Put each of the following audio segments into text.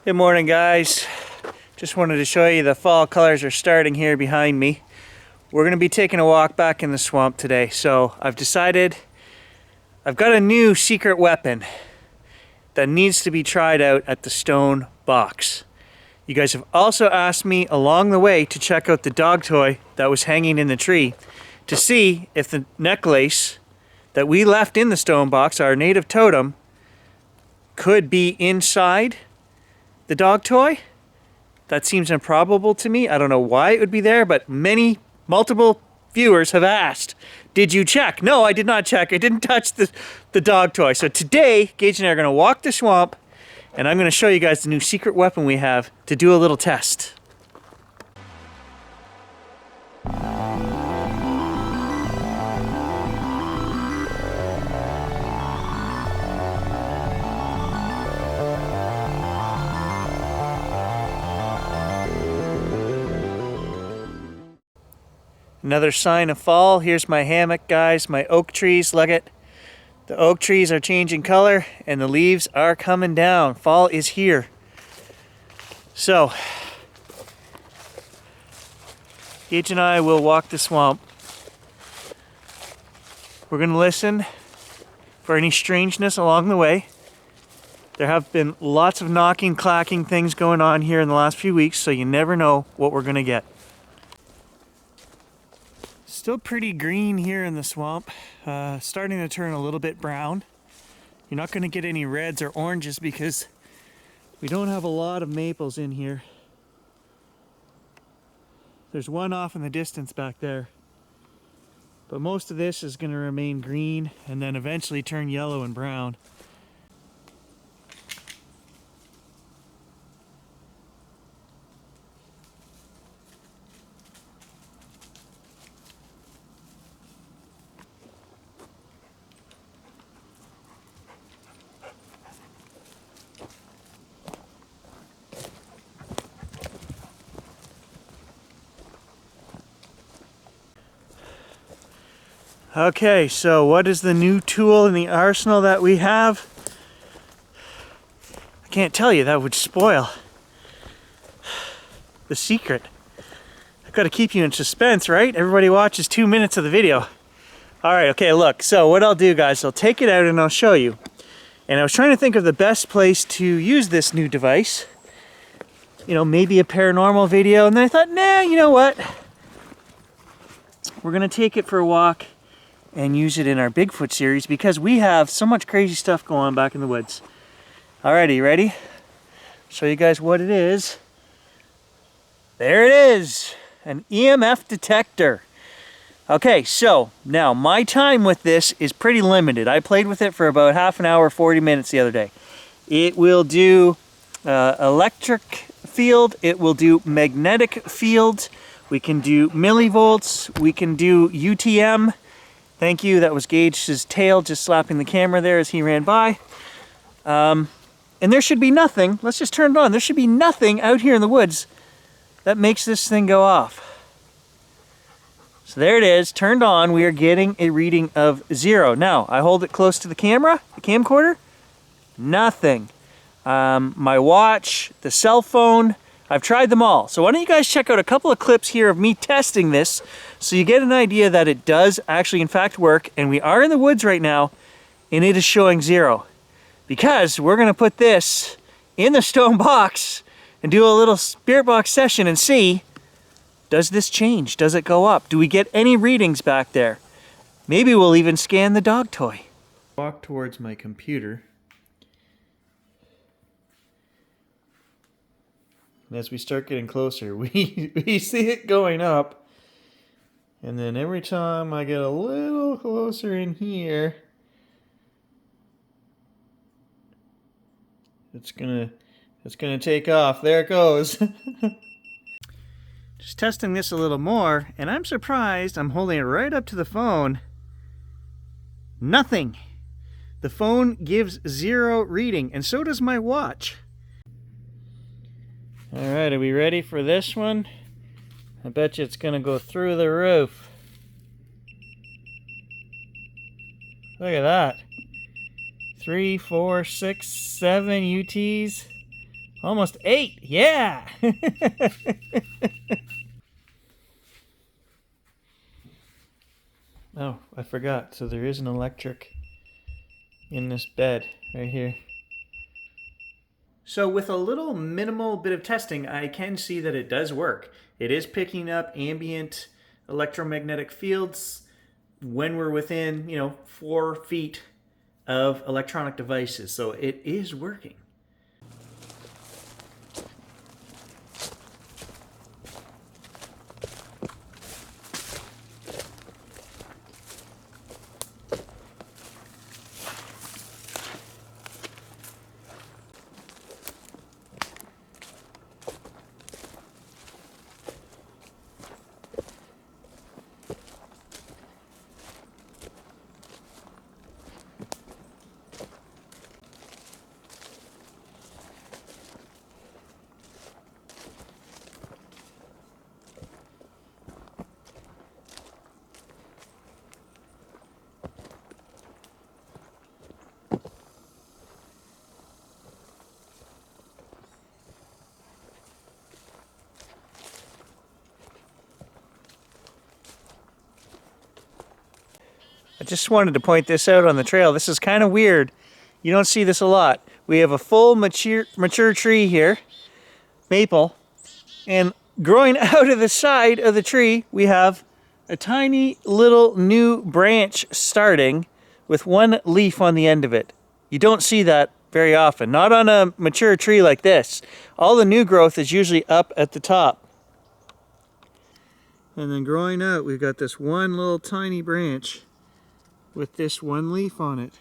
Good morning, guys. Just wanted to show you the fall colors are starting here behind me. We're going to be taking a walk back in the swamp today. So I've decided I've got a new secret weapon that needs to be tried out at the stone box. You guys have also asked me along the way to check out the dog toy that was hanging in the tree to see if the necklace that we left in the stone box, our native totem, could be inside the dog toy. That seems improbable to me. I don't know why it would be there, but multiple viewers have asked, did you check? No, I did not check. I didn't touch the dog toy. So today, Gage and I are going to walk the swamp, and I'm going to show you guys the new secret weapon we have to do a little test. Another sign of fall. Here's my hammock, guys. My oak trees, look it. The oak trees are changing color and the leaves are coming down. Fall is here. So, Gage and I will walk the swamp. We're going to listen for any strangeness along the way. There have been lots of knocking, clacking things going on here in the last few weeks, so you never know what we're going to get. Still pretty green here in the swamp, starting to turn a little bit brown. You're not going to get any reds or oranges because we don't have a lot of maples in here. There's one off in the distance back there. But most of this is going to remain green and then eventually turn yellow and brown. Okay, so what is the new tool in the arsenal that we have? I can't tell you, that would spoil the secret. I've got to keep you in suspense, right? Everybody watches 2 minutes of the video. Alright, okay, look, so what I'll do, guys, I'll take it out and I'll show you. And I was trying to think of the best place to use this new device. You know, maybe a paranormal video, and then I thought, nah, you know what? We're going to take it for a walk and use it in our Bigfoot series because we have so much crazy stuff going on back in the woods. Alrighty, ready? Show you guys what it is. There it is, an EMF detector. Okay, so now my time with this is pretty limited. I played with it for about half an hour, 40 minutes the other day. It will do electric field, it will do magnetic field, we can do millivolts, we can do UTM. Thank you, that was Gage's tail just slapping the camera there as he ran by. And there should be nothing, let's just turn it on, there should be nothing out here in the woods that makes this thing go off. So there it is, turned on, we are getting a reading of 0. Now, I hold it close to the camera, the camcorder, nothing. My watch, the cell phone, I've tried them all. So why don't you guys check out a couple of clips here of me testing this so you get an idea that it does actually in fact work, and we are in the woods right now and it is showing 0. Because we're going to put this in the stone box and do a little spirit box session and see, does this change? Does it go up? Do we get any readings back there? Maybe we'll even scan the dog toy. Walk towards my computer. And as we start getting closer, we see it going up. And then every time I get a little closer in here, it's gonna take off. There it goes. Just testing this a little more, and I'm surprised. I'm holding it right up to the phone. Nothing. The phone gives 0 reading, and so does my watch. Alright, are we ready for this one? I bet you it's gonna go through the roof. Look at that. 3, 4, 6, 7 UTs. Almost 8, yeah! Oh, I forgot. So there is an electric in this bed right here. So with a little minimal bit of testing, I can see that it does work. It is picking up ambient electromagnetic fields when we're within, 4 feet of electronic devices. So it is working. I just wanted to point this out on the trail. This is kind of weird. You don't see this a lot. We have a full mature tree here, maple, and growing out of the side of the tree, we have a tiny little new branch starting with one leaf on the end of it. You don't see that very often, not on a mature tree like this. All the new growth is usually up at the top. And then growing out, we've got this one little tiny branch with this one leaf on it.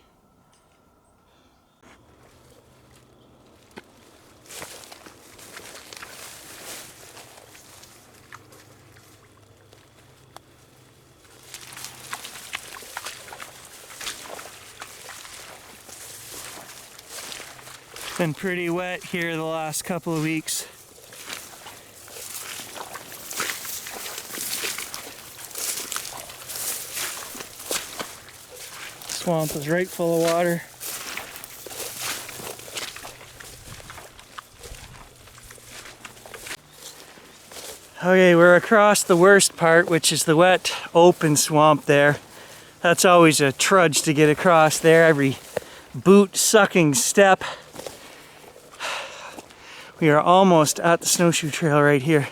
It's been pretty wet here the last couple of weeks. Swamp is right full of water. Okay, we're across the worst part, which is the wet, open swamp there. That's always a trudge to get across there, every boot-sucking step. We are almost at the snowshoe trail right here.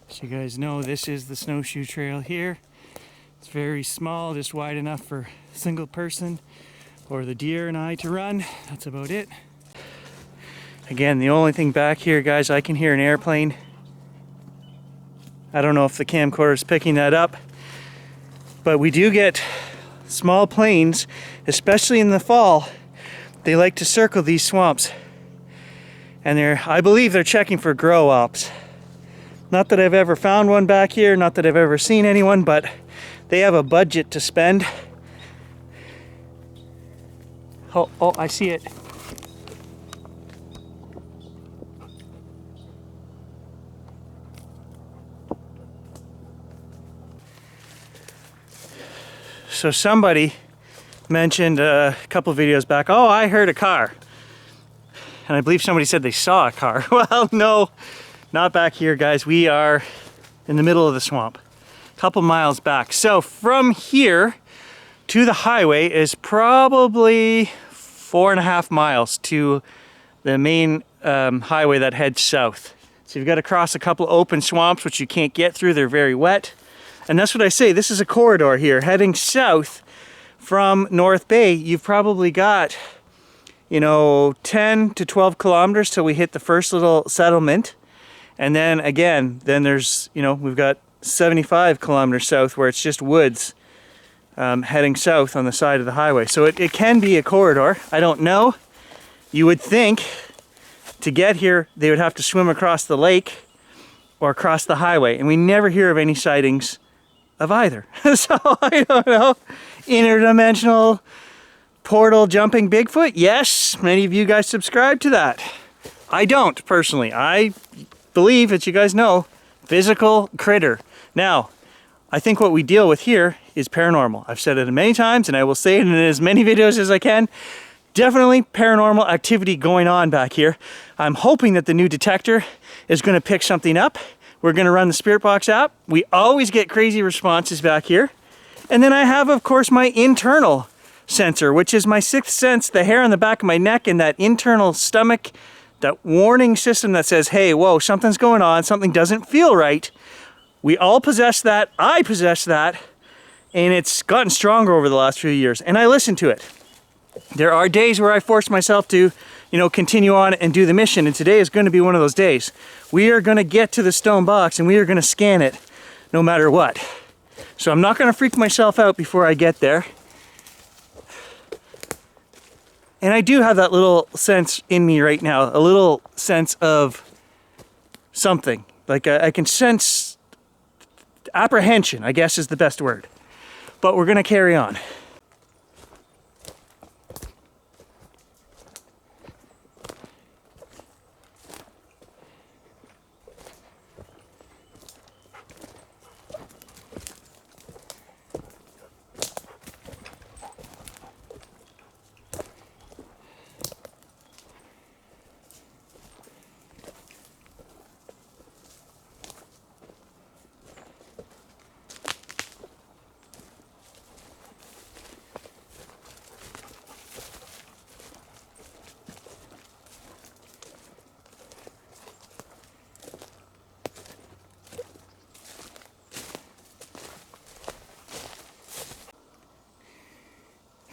So you guys know this is the snowshoe trail here. It's very small, just wide enough for a single person or the deer and I to run. That's about it. Again, the only thing back here, guys, I can hear an airplane. I don't know if the camcorder is picking that up, but we do get small planes, especially in the fall. They like to circle these swamps, and I believe they're checking for grow ops. Not that I've ever found one back here, not that I've ever seen anyone, but they have a budget to spend. Oh, I see it. So somebody mentioned a couple videos back, oh, I heard a car. And I believe somebody said they saw a car. Well, no. Not back here, guys. We are in the middle of the swamp, a couple miles back. So from here to the highway is probably 4.5 miles to the main highway that heads south. So you've got to cross a couple open swamps, which you can't get through. They're very wet. And that's what I say. This is a corridor here heading south from North Bay. You've probably got, 10 to 12 kilometers till we hit the first little settlement. And then again, there's, we've got 75 kilometers south where it's just woods heading south on the side of the highway. So it can be a corridor. I don't know. You would think to get here, they would have to swim across the lake or across the highway. And we never hear of any sightings of either. So I don't know. Interdimensional portal jumping Bigfoot? Yes, many of you guys subscribe to that. I don't, personally. I believe, as you guys know, physical critter. Now, I think what we deal with here is paranormal. I've said it many times, and I will say it in as many videos as I can. Definitely paranormal activity going on back here. I'm hoping that the new detector is going to pick something up. We're going to run the Spirit Box app. We always get crazy responses back here. And then I have, of course, my internal sensor, which is my sixth sense, the hair on the back of my neck and that internal stomach, that warning system that says, hey, whoa, something's going on, something doesn't feel right. We all possess that. I possess that. And it's gotten stronger over the last few years. And I listen to it. There are days where I force myself to, continue on and do the mission. And today is going to be one of those days. We are going to get to the stone box and we are going to scan it no matter what. So I'm not going to freak myself out before I get there. And I do have that little sense in me right now, a little sense of something. Like I can sense apprehension, I guess is the best word. But we're going to carry on.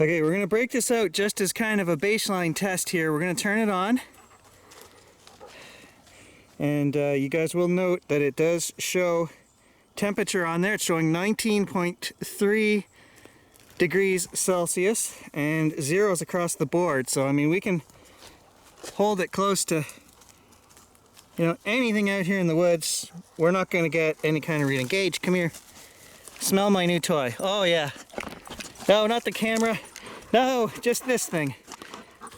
Okay, we're going to break this out just as kind of a baseline test here. We're going to turn it on. And you guys will note that it does show temperature on there. It's showing 19.3 degrees Celsius and zeros across the board. So, I mean, we can hold it close to, anything out here in the woods. We're not going to get any kind of reading. Gage, come here. Smell my new toy. Oh, yeah. No, not the camera. No, just this thing.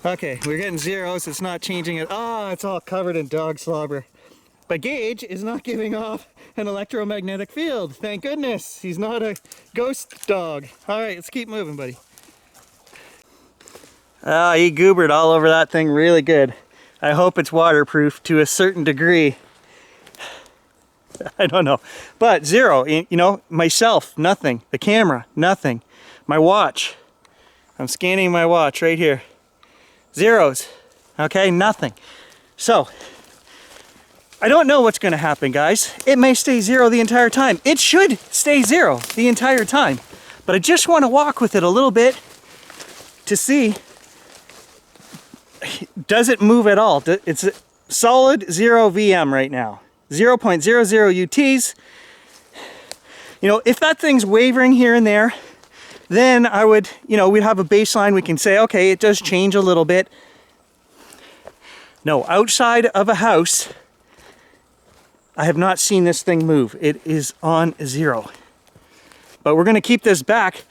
Okay, we're getting zeros. It's not changing it. Ah, it's all covered in dog slobber. But Gage is not giving off an electromagnetic field. Thank goodness. He's not a ghost dog. All right, let's keep moving, buddy. Ah, he goobered all over that thing really good. I hope it's waterproof to a certain degree. I don't know. But zero, myself, nothing. The camera, nothing. My watch, I'm scanning my watch right here. Zeros, okay, nothing. So, I don't know what's gonna happen, guys. It may stay zero the entire time. It should stay zero the entire time. But I just wanna walk with it a little bit to see, does it move at all? It's a solid 0 VM right now. 0.00 UTs. If that thing's wavering here and there, then I would, we'd have a baseline. We can say, okay, it does change a little bit. No, outside of a house, I have not seen this thing move. It is on zero. But we're going to keep this back.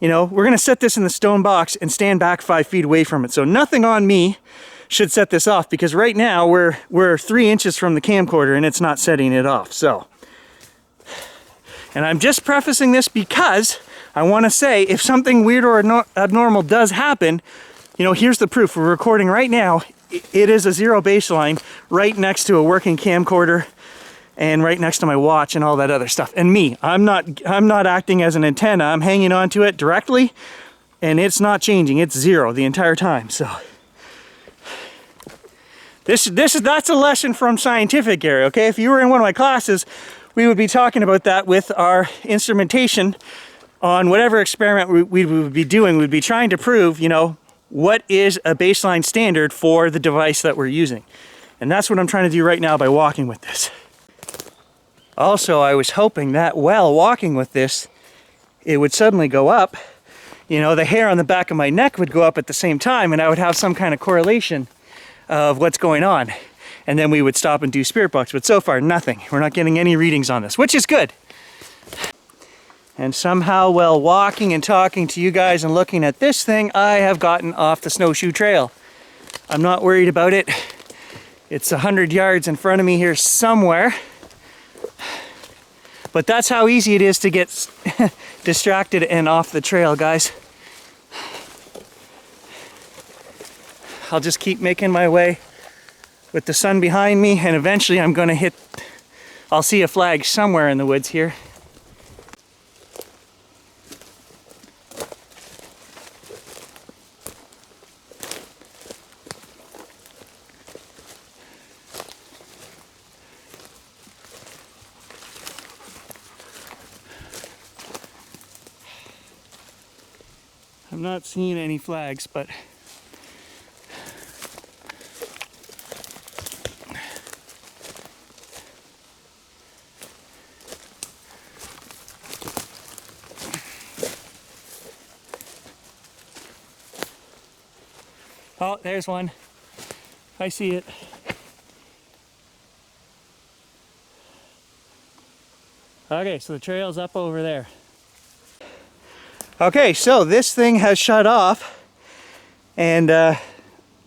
We're going to set this in the stone box and stand back 5 feet away from it. So nothing on me should set this off, because right now we're 3 inches from the camcorder and it's not setting it off. So, and I'm just prefacing this because I want to say, if something weird or abnormal does happen, here's the proof. We're recording right now. It is a zero baseline right next to a working camcorder and right next to my watch and all that other stuff. And me, I'm not acting as an antenna. I'm hanging onto it directly and it's not changing. It's zero the entire time. So that's a lesson from scientific area, okay? If you were in one of my classes, we would be talking about that with our instrumentation on whatever experiment we would be doing. We'd be trying to prove, what is a baseline standard for the device that we're using. And that's what I'm trying to do right now by walking with this. Also, I was hoping that while walking with this, it would suddenly go up. The hair on the back of my neck would go up at the same time, and I would have some kind of correlation of what's going on. And then we would stop and do Spirit Box. But so far, nothing. We're not getting any readings on this, which is good. And somehow, while walking and talking to you guys and looking at this thing, I have gotten off the snowshoe trail. I'm not worried about it. It's 100 yards in front of me here somewhere. But that's how easy it is to get distracted and off the trail, guys. I'll just keep making my way with the sun behind me, and eventually I'm gonna I'll see a flag somewhere in the woods here. I'm not seeing any flags, but oh, there's one. I see it. Okay, so the trail's up over there. Okay, so this thing has shut off, and I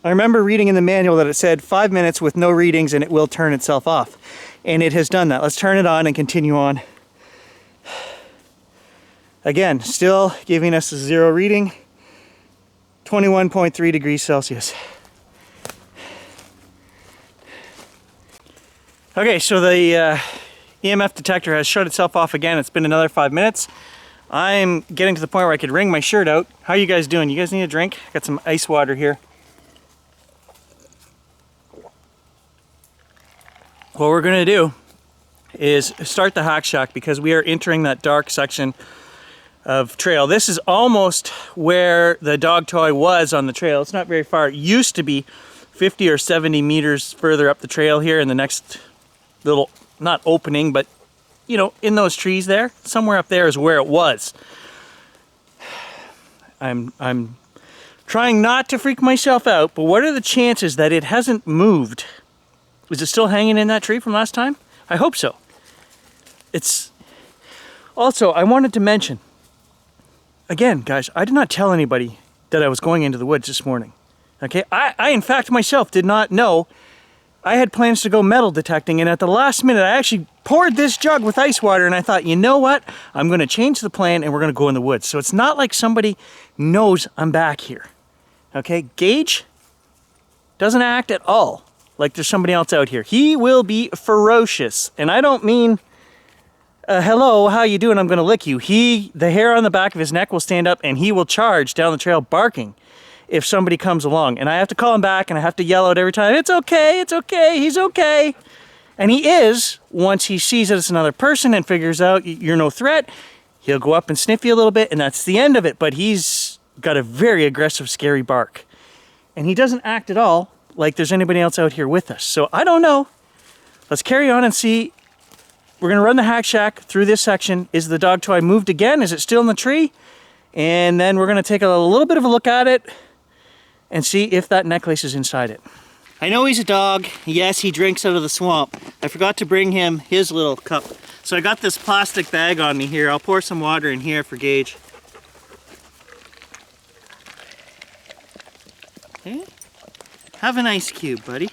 remember reading in the manual that it said 5 minutes with no readings and it will turn itself off. And it has done that. Let's turn it on and continue on. Again, still giving us a 0 reading, 21.3 degrees Celsius. Okay, so the EMF detector has shut itself off again. It's been another 5 minutes. I'm getting to the point where I could wring my shirt out. How you guys doing? You guys need a drink? Got some ice water here. What we're gonna do is start the hack shack because we are entering that dark section of trail. This is almost where the dog toy was on the trail. It's not very far. It used to be 50 or 70 meters further up the trail here in the next little, not opening, but you know, in those trees there, somewhere up there is where it was. I'm trying not to freak myself out, but what are the chances that it hasn't moved? Is it still hanging in that tree from last time? I hope so. It's also, I wanted to mention, again, guys, I did not tell anybody that I was going into the woods this morning. Okay, I in fact myself did not know. I had plans to go metal detecting, and at the last minute I actually poured this jug with ice water, and I thought, you know what? I'm going to change the plan and we're going to go in the woods. So it's not like somebody knows I'm back here. Okay, Gage doesn't act at all like there's somebody else out here. He will be ferocious, and I don't mean, hello, how you doing? I'm going to lick you. The hair on the back of his neck will stand up, and he will charge down the trail barking if somebody comes along. And I have to call him back, and I have to yell out every time, it's okay, he's okay. And he is, once he sees that it's another person and figures out you're no threat, he'll go up and sniff you a little bit, and that's the end of it. But he's got a very aggressive, scary bark. And he doesn't act at all like there's anybody else out here with us. So I don't know. Let's carry on and see. We're gonna run the hack shack through this section. Is the dog toy moved again? Is it still in the tree? And then we're gonna take a little bit of a look at it and see if that necklace is inside it. I know he's a dog. Yes, he drinks out of the swamp. I forgot to bring him his little cup. So I got this plastic bag on me here. I'll pour some water in here for Gage. Okay. Have an ice cube, buddy.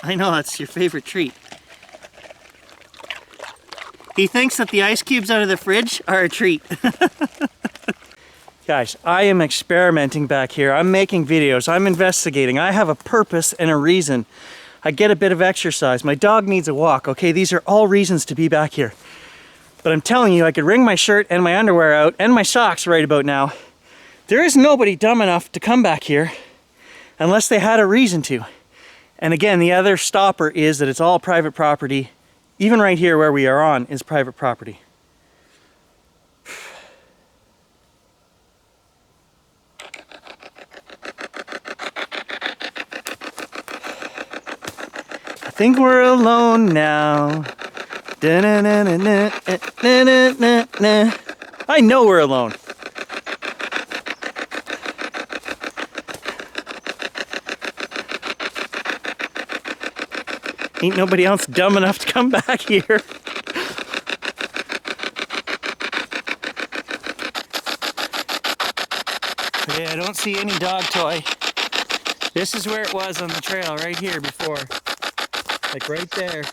I know, that's your favorite treat. He thinks that the ice cubes out of the fridge are a treat. Guys, I am experimenting back here. I'm making videos. I'm investigating. I have a purpose and a reason. I get a bit of exercise. My dog needs a walk. Okay, these are all reasons to be back here. But I'm telling you, I could wring my shirt and my underwear out and my socks right about now. There is nobody dumb enough to come back here unless they had a reason to. And again, the other stopper is that it's all private property. Even right here where we are on is private property. I think we're alone now. I know we're alone. Ain't nobody else dumb enough to come back here. don't see any dog toy. This is where it was on the trail, right here before. Like right there.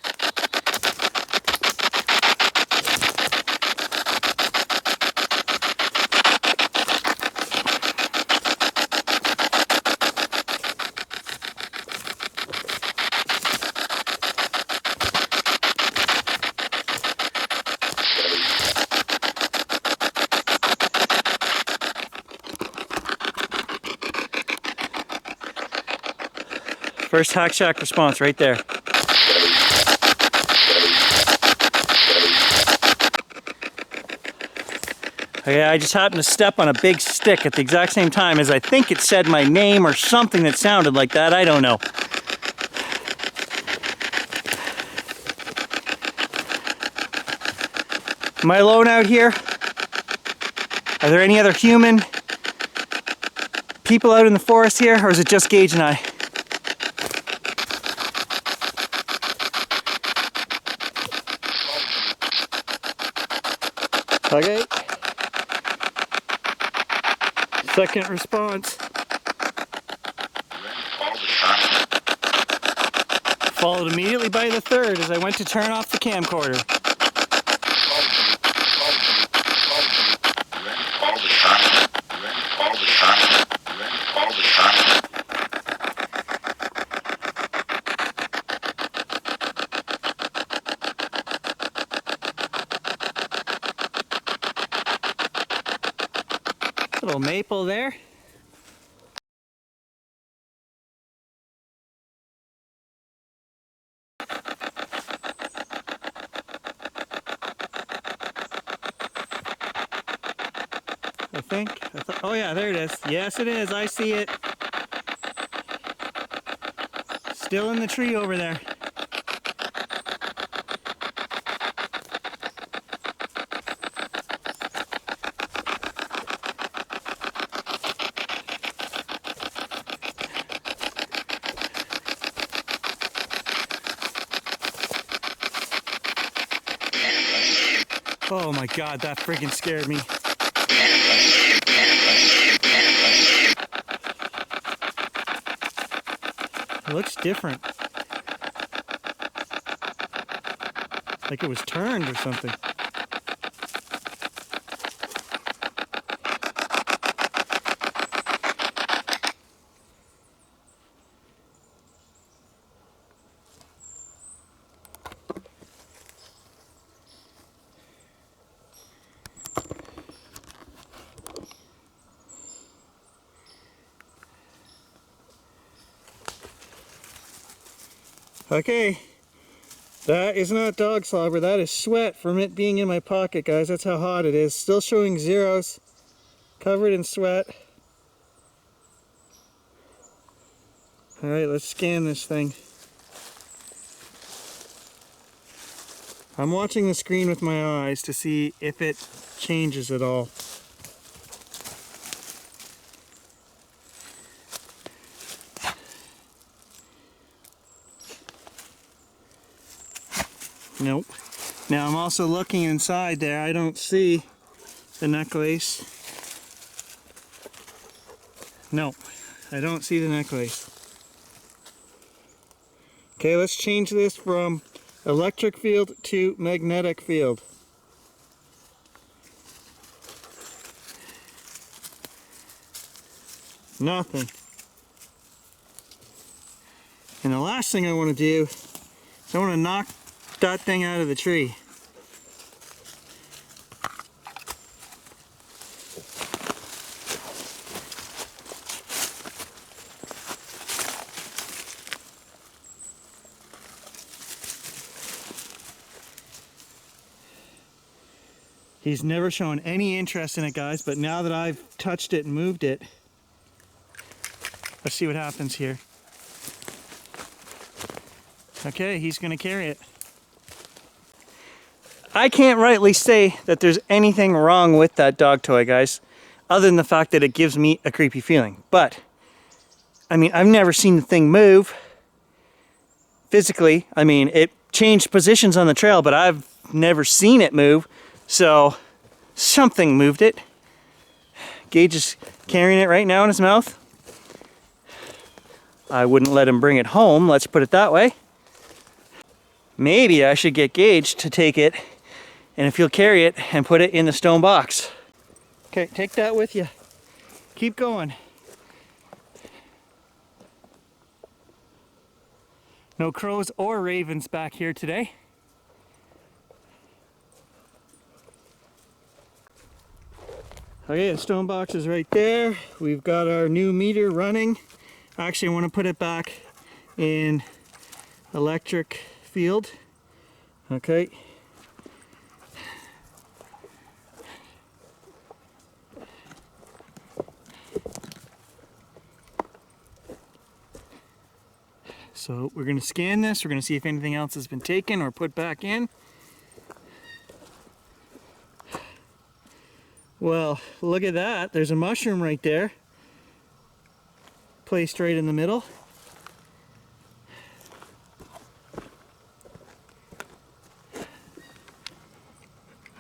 First Hack Shack response right there. Okay, I just happened to step on a big stick at the exact same time as I think it said my name or something that sounded like that. I don't know. Am I alone out here? Are there any other human people out in the forest here, or is it just Gage and I? Okay. Second response. Followed immediately by the third as I went to turn off the camcorder. Little maple there. I think. Oh yeah, there it is. Yes, it is. I see it. Still in the tree over there. Oh my God, that freaking scared me. It looks different. Like it was turned or something. Okay, that is not dog slobber, that is sweat from it being in my pocket, guys. That's how hot it is. Still showing zeros, covered in sweat. Alright, let's scan this thing. I'm watching the screen with my eyes to see if it changes at all. Nope. Now I'm also looking inside there. I don't see the necklace. No, I don't see the necklace. Okay, let's change this from electric field to magnetic field. Nothing. And the last thing I want to do is I want to knock that thing out of the tree. He's never shown any interest in it, guys, but now that I've touched it and moved it, let's see what happens here. Okay, he's gonna carry it. I can't rightly say that there's anything wrong with that dog toy, guys, other than the fact that it gives me a creepy feeling. But, I mean, I've never seen the thing move physically. I mean, it changed positions on the trail, but I've never seen it move. So, something moved it. Gage is carrying it right now in his mouth. I wouldn't let him bring it home, let's put it that way. Maybe I should get Gage to take it, and if he'll carry it and put it in the stone box. Okay, take that with you. Keep going. No crows or ravens back here today. Okay, the stone box is right there. We've got our new meter running. Actually, I want to put it back in electric field. Okay. So we're going to scan this. We're going to see if anything else has been taken or put back in. Well, look at that. There's a mushroom right there. Placed right in the middle.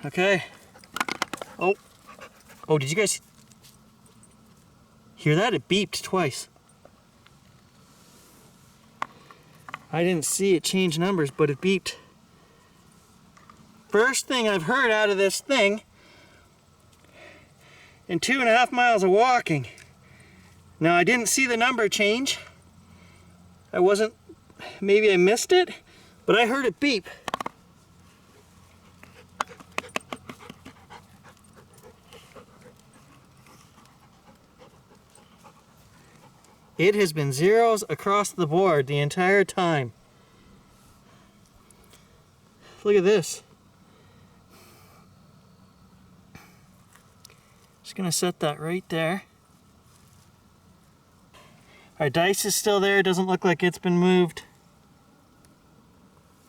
Okay. Oh, did you guys hear that? It beeped twice. I didn't see it change numbers, but it beeped. First thing I've heard out of this thing in 2.5 miles of walking. Now, I didn't see the number change. Maybe I missed it, but I heard it beep. It has been zeros across the board the entire time. Look at this. Just gonna set that right there. Our dice is still there. It doesn't look like it's been moved.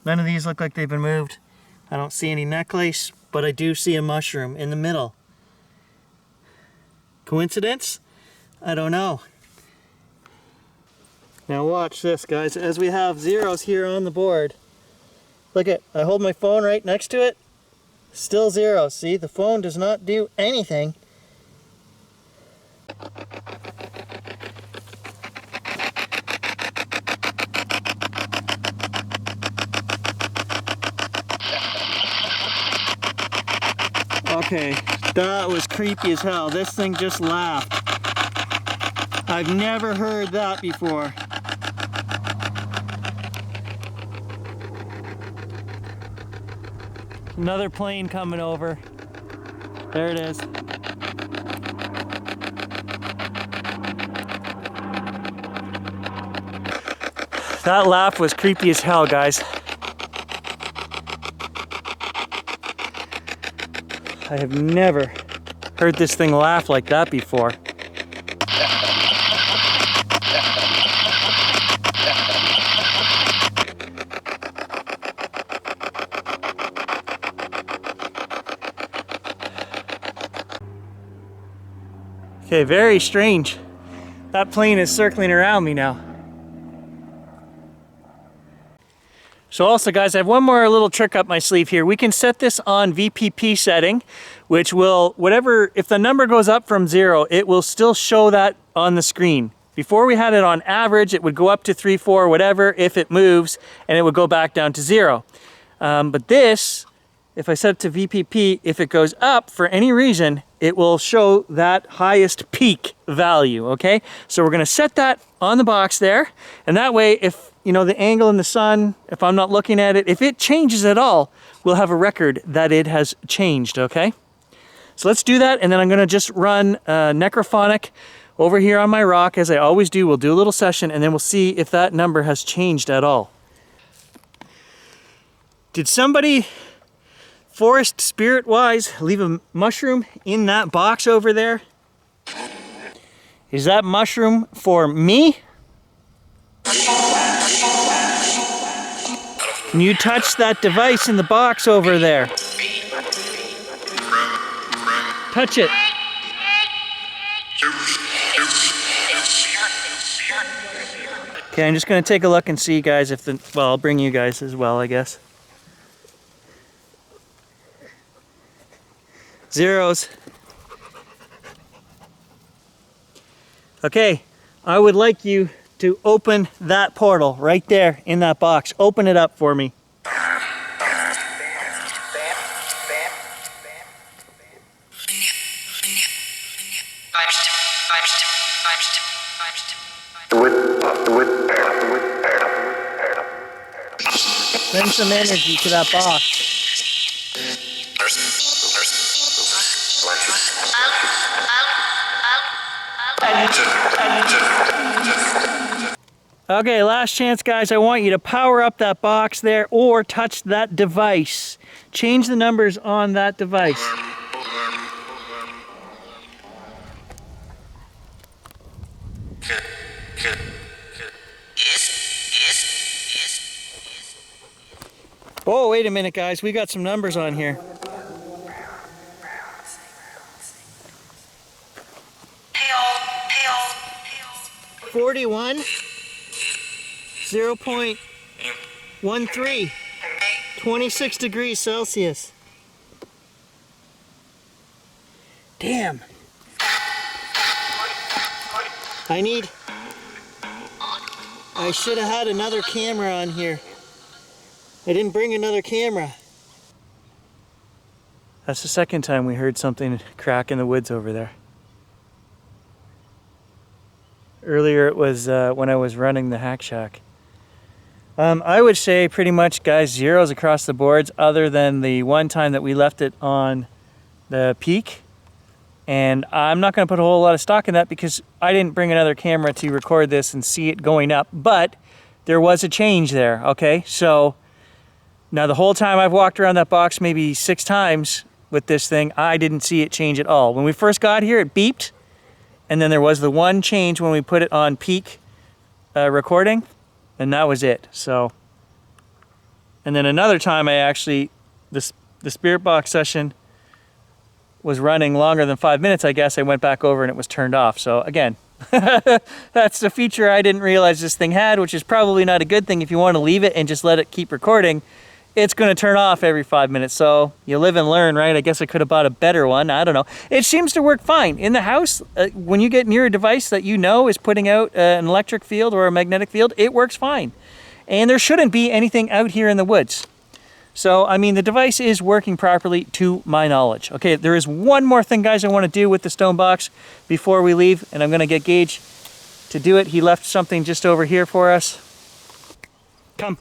None of these look like they've been moved. I don't see any necklace, but I do see a mushroom in the middle. Coincidence? I don't know. Now watch this, guys. As we have zeros here on the board, look at, I hold my phone right next to it, still zeros. See, the phone does not do anything. Okay, that was creepy as hell. This thing just laughed. I've never heard that before. Another plane coming over. There it is. That laugh was creepy as hell, guys. I have never heard this thing laugh like that before. Okay, very strange. That plane is circling around me now. So also, guys, I have one more little trick up my sleeve here. We can set this on VPP setting, which will, if the number goes up from 0, it will still show that on the screen. Before we had it on average, it would go up to 3, 4, whatever, if it moves, and it would go back down to 0. But this, if I set it to VPP, if it goes up for any reason, it will show that highest peak value, okay? So we're gonna set that on the box there, and that way, if the angle in the sun, if I'm not looking at it, if it changes at all, we'll have a record that it has changed, okay? So let's do that, and then I'm gonna just run necrophonic over here on my rock, as I always do. We'll do a little session, and then we'll see if that number has changed at all. Did somebody, forest spirit-wise, leave a mushroom in that box over there? Is that mushroom for me? Can you touch that device in the box over there? Touch it. Okay, I'm just gonna take a look and see, guys, if well, I'll bring you guys as well, I guess. Zeros. Okay, I would like you to open that portal right there in that box. Open it up for me. Send some energy to that box. Okay, last chance, guys. I want you to power up that box there or touch that device. Change the numbers on that device. Oh, wait a minute, guys. We got some numbers on here. 41, 0.13, 26 degrees Celsius. Damn. I should have had another camera on here. I didn't bring another camera. That's the second time we heard something crack in the woods over there. Earlier it was when I was running the hack shack. I would say pretty much, guys, zeros across the boards other than the one time that we left it on the peak. And I'm not going to put a whole lot of stock in that because I didn't bring another camera to record this and see it going up. But there was a change there, okay? So now the whole time I've walked around that box maybe 6 times with this thing, I didn't see it change at all. When we first got here, it beeped. And then there was the one change when we put it on peak recording. And that was it. So, and then another time I actually, the spirit box session was running longer than 5 minutes, I guess. I went back over and it was turned off. So again, that's the feature I didn't realize this thing had, which is probably not a good thing if you want to leave it and just let it keep recording. It's going to turn off every 5 minutes. So you live and learn, right? I guess I could have bought a better one. I don't know. It seems to work fine. In the house, when you get near a device that you know is putting out an electric field or a magnetic field, it works fine. And there shouldn't be anything out here in the woods. So, I mean, the device is working properly to my knowledge. Okay, there is one more thing, guys, I want to do with the stone box before we leave, and I'm going to get Gage to do it. He left something just over here for us. Come.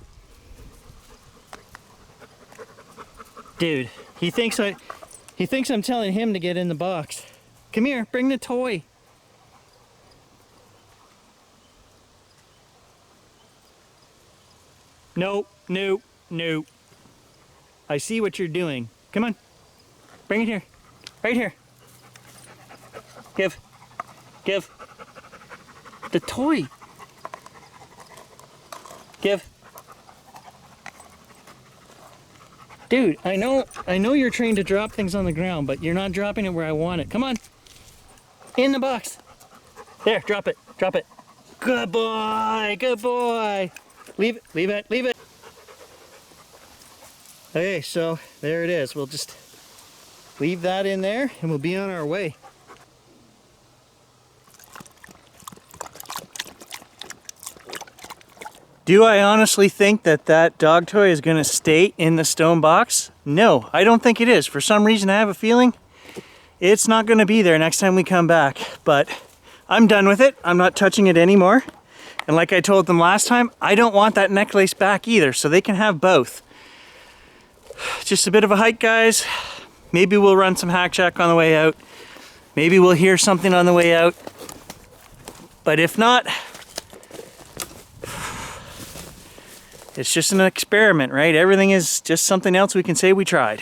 Dude, he thinks I'm telling him to get in the box. Come here, bring the toy. Nope, nope, nope. I see what you're doing. Come on. Bring it here. Right here. Give. The toy. Give. Dude, I know you're trained to drop things on the ground, but you're not dropping it where I want it. Come on. In the box. There, drop it. Good boy, good boy. Leave it. Okay, so there it is. We'll just leave that in there and we'll be on our way. Do I honestly think that that dog toy is going to stay in the stone box? No, I don't think it is. For some reason, I have a feeling it's not going to be there next time we come back. But I'm done with it. I'm not touching it anymore. And like I told them last time, I don't want that necklace back either, so they can have both. Just a bit of a hike, guys. Maybe we'll run some hack shack on the way out. Maybe we'll hear something on the way out. But if not, it's just an experiment, right? Everything is just something else we can say we tried.